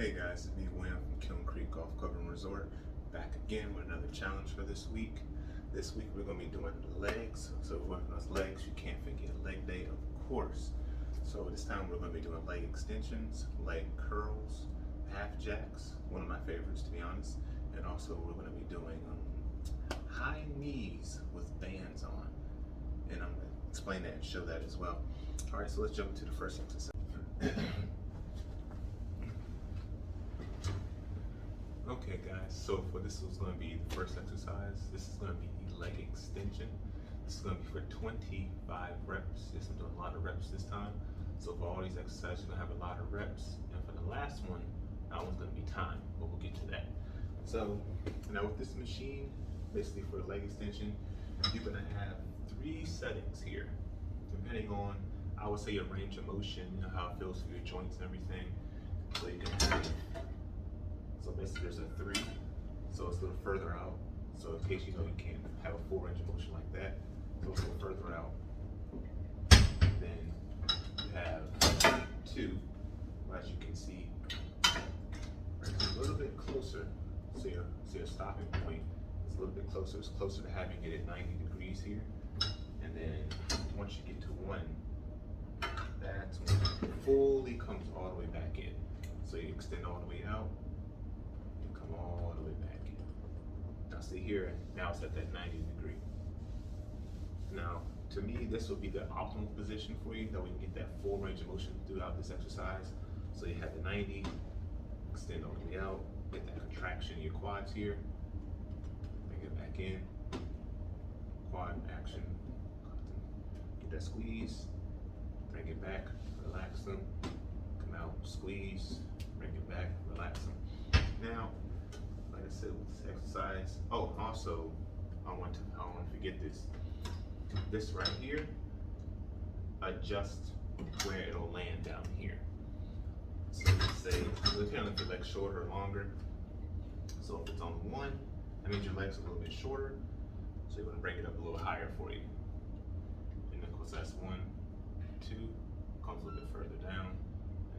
Hey guys, it's me William from Kiln Creek Golf Club and Resort, back again with another challenge for this week. This week we're going to be doing legs, so working on those legs, you can't forget leg day, of course. So this time we're going to be doing leg extensions, leg curls, half jacks, one of my favorites to be honest, and also we're going to be doing high knees with bands on, and I'm going to explain that and show that as well. Alright, so let's jump into the first exercise. Okay guys, so for this is going to be the first exercise. This is going to be the leg extension. This is going to be for 25 reps. Yes, I'm doing a lot of reps this time. So for all these exercises, you're going to have a lot of reps. And for the last one, that one's going to be time, but we'll get to that. So now with this machine, basically for the leg extension, you're going to have 3 settings here. Depending on, I would say, your range of motion, you know, how it feels for your joints and everything. So you can have, so basically there's a 3, so it's a little further out. So in case you know you can't have a full range of motion like that, so it's a little further out. Then you have 2, as you can see, it's a little bit closer. So your stopping point is a little bit closer. It's closer to having it at 90 degrees here. And then once you get to 1, that's when it fully comes all the way back in. So you extend all the way out, all the way back in. Now see here, now it's at that 90 degree. Now, to me, this will be the optimal position for you, that we can get that full range of motion throughout this exercise. So you have the 90, extend all the way out, get that contraction in your quads here, bring it back in, quad action, get that squeeze, bring it back, relax them, come out, squeeze, bring it back, relax them. Now, like I said with this exercise, oh, also, I don't want to forget this. This right here, adjust where it'll land down here. So let's say, depending on if your leg's shorter or longer. So if it's on 1, that means your leg's a little bit shorter. So you're gonna bring it up a little higher for you. And then of course that's 1, 2, comes a little bit further down,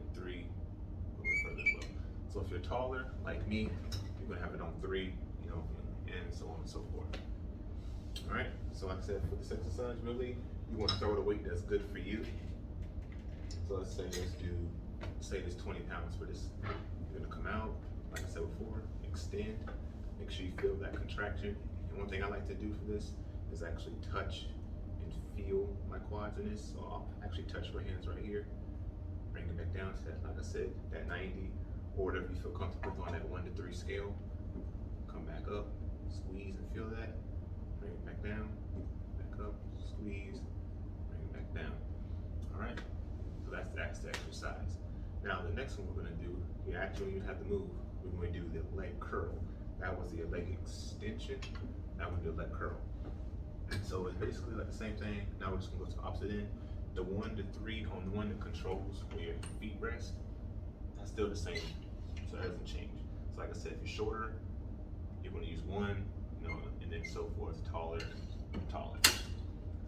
and 3, a little bit further as well. So if you're taller, like me, you're gonna have it on 3, you know, and so on and so forth. All right, so like I said, for this exercise, really, you want to throw the weight that's good for you. So let's say this 20 pounds for this. You're gonna come out, like I said before, extend, make sure you feel that contraction. And one thing I like to do for this is actually touch and feel my quads in this. So I'll actually touch my hands right here, bring it back down to that, like I said, that 90, or whatever you feel comfortable on that 1 to 3 scale. Come back up, squeeze and feel that. Bring it back down, back up, squeeze, bring it back down. All right, so that's the exercise. Now the next one we're gonna do, you actually don't even have to move. We're gonna do the leg curl. That was the leg extension, now we're gonna do the leg curl. So it's basically like the same thing. Now we're just gonna go to the opposite end. The 1 to 3 on the one that controls where your feet rest, that's still the same. So that doesn't change. So like I said, if you're shorter, you're going to use 1, you know, and then so forth, taller, taller.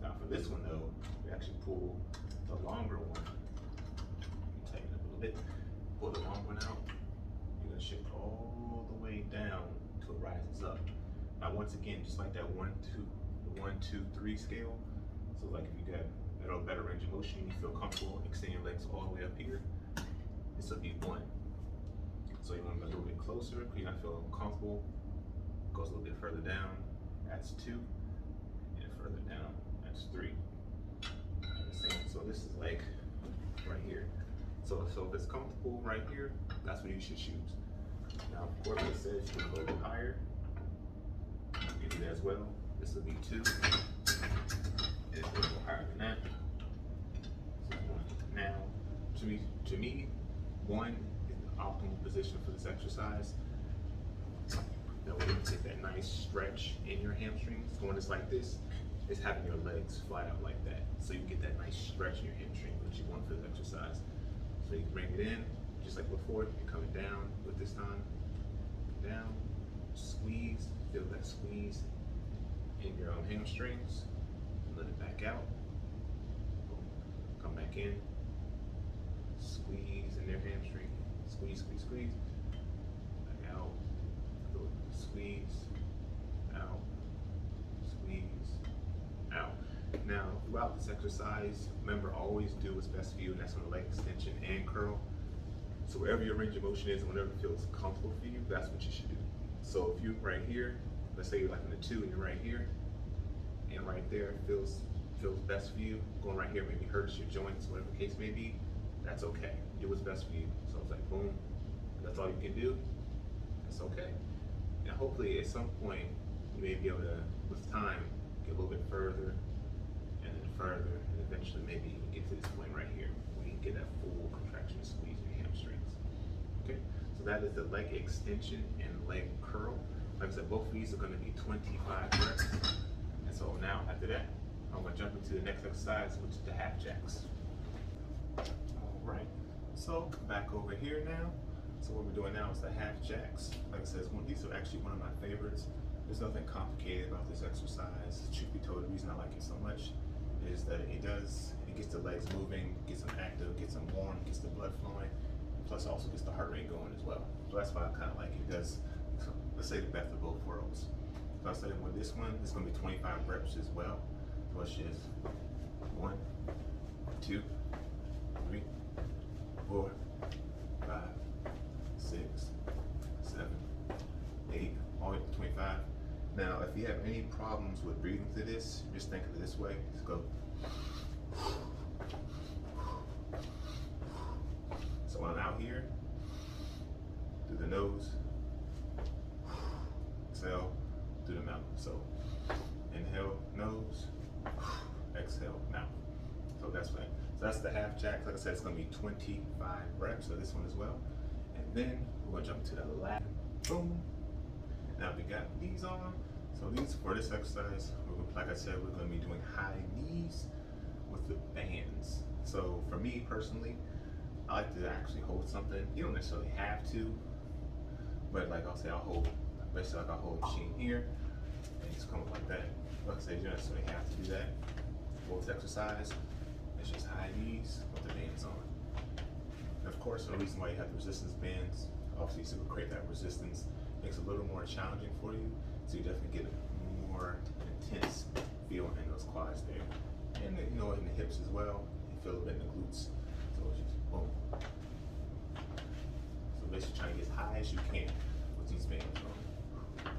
Now for this one though, we actually pull the longer one. Tighten it up a little bit. Pull the long one out. You're going to shift all the way down until it rises up. Now once again, just like that 1, 2, 3 scale. So like if you got a better range of motion, you feel comfortable, extend your legs all the way up here. This will be 1. So you want to go a little bit closer, because you're not feeling comfortable. Goes a little bit further down, that's 2. And further down, that's 3. So this is like right here. So if it's comfortable right here, that's what you should choose. Now, of course, it says you can go a little higher. You can do that as well. This will be 2. And it's a little higher than that. So now, to me, 1 is the optimal position for this exercise. That way you get that nice stretch in your hamstrings. Going just like this is having your legs flat out like that. So you get that nice stretch in your hamstring, which you want for this exercise. So you bring it in, just like before, you're coming down, but this time, down, squeeze, feel that squeeze in your hamstrings, let it back out, come back in, squeeze in their hamstring, Squeeze, squeeze, squeeze. Back out. Squeeze. Out. Squeeze. Out. Now, throughout this exercise, remember, always do what's best for you, and that's on the leg extension and curl. So wherever your range of motion is, whenever it feels comfortable for you, that's what you should do. So if you're right here, let's say you're like in the 2 and you're right here, and right there feels best for you, going right here maybe hurts your joints, whatever the case may be, that's okay. Do what's best for you. So it's like boom, that's all you can do, that's okay. Now hopefully at some point you may be able to, with time, get a little bit further and then further, and eventually maybe you can get to this point right here where you can get that full contraction squeeze in your hamstrings. Okay, so that is the leg extension and leg curl. Like I said, both of these are going to be 25 reps. And so now after that, I'm going to jump into the next exercise, which is the half jacks. All right, so back over here now. So what we're doing now is the half jacks. Like I said, these are actually one of my favorites. There's nothing complicated about this exercise. Truth be told, the reason I like it so much is that it gets the legs moving, gets them active, gets them warm, gets the blood flowing, plus also gets the heart rate going as well. So that's why I kind of like it. It does, let's say, the best of both worlds. So I said with this one, it's going to be 25 reps as well. So it's just 1, 2, 3, 4, 5, 6, 7, 8, all the way to 25. Now, if you have any problems with breathing through this, just think of it this way. Just go. So when I'm out here, through the nose, exhale through the mouth. So inhale, nose, exhale, mouth. So that's right. So that's the half jack. Like I said, it's going to be 25 reps. So this one as well. And then we're going to jump to the last. Boom. Now we got these on. So these, for this exercise, like I said, we're going to be doing high knees with the bands. So for me personally, I like to actually hold something. You don't necessarily have to, but like I'll say, I'll hold the machine here and just come up like that. Like I said, you don't necessarily have to do that. For this exercise, it's just high knees with the bands on. And of course, the reason why you have the resistance bands, obviously, to create that resistance, makes it a little more challenging for you. So you definitely get a more intense feel in those quads there. And in the hips as well. You feel a bit in the glutes. So it's just boom. So basically try to get as high as you can with these bands on.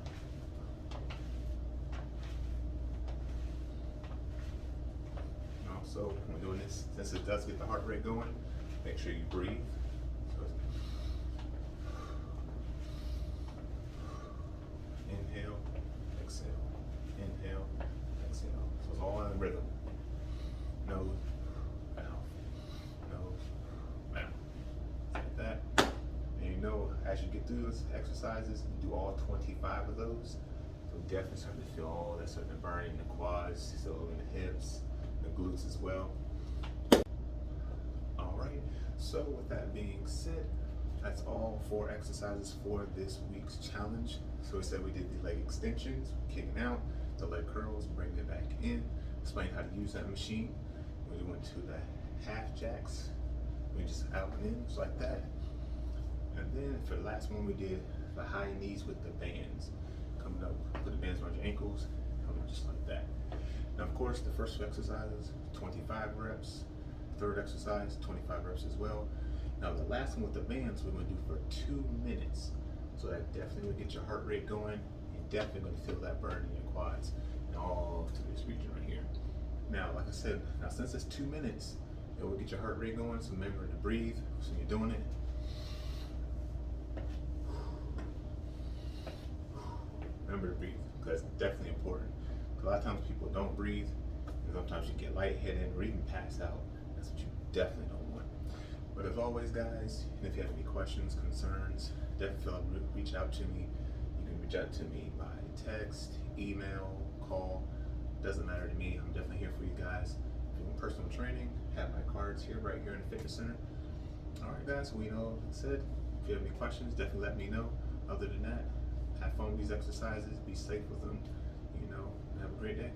Also, when doing this, since it does get the heart rate going, make sure you breathe. So inhale, exhale, inhale, exhale. So it's all in rhythm. Nose, mouth, nose, mouth. Like that. And as you get through those exercises, you do all 25 of those. So definitely starting to feel all that starting to burn in the quads, so in the hips, the glutes as well. All right. So with that being said, that's all 4 exercises for this week's challenge. So we said we did the leg extensions, kicking out, the leg curls, bring it back in, explain how to use that machine. We went to the half jacks, we just out and in, just like that. And then for the last one, we did the high knees with the bands. Coming up, put the bands around your ankles, coming up just like that. Now, of course, the first 2 exercises, 25 reps. Third exercise, 25 reps as well. Now, the last one with the bands, we're going to do for 2 minutes. So that definitely will get your heart rate going. You're definitely going to feel that burn in your quads and all to this region right here. Now, like I said, since it's 2 minutes, it will get your heart rate going. So remember to breathe. So you're doing it. Remember to breathe, because it's definitely important. Because a lot of times people don't breathe, and sometimes you get lightheaded or even pass out. That's what you definitely don't want. But as always, guys, if you have any questions, concerns, definitely feel free to reach out to me. You can reach out to me by text, email, call. Doesn't matter to me. I'm definitely here for you guys. If you want personal training, have my cards here, right here in the fitness center. All right, guys. Like I said, if you have any questions, definitely let me know. Other than that, have fun with these exercises. Be safe with them. And have a great day.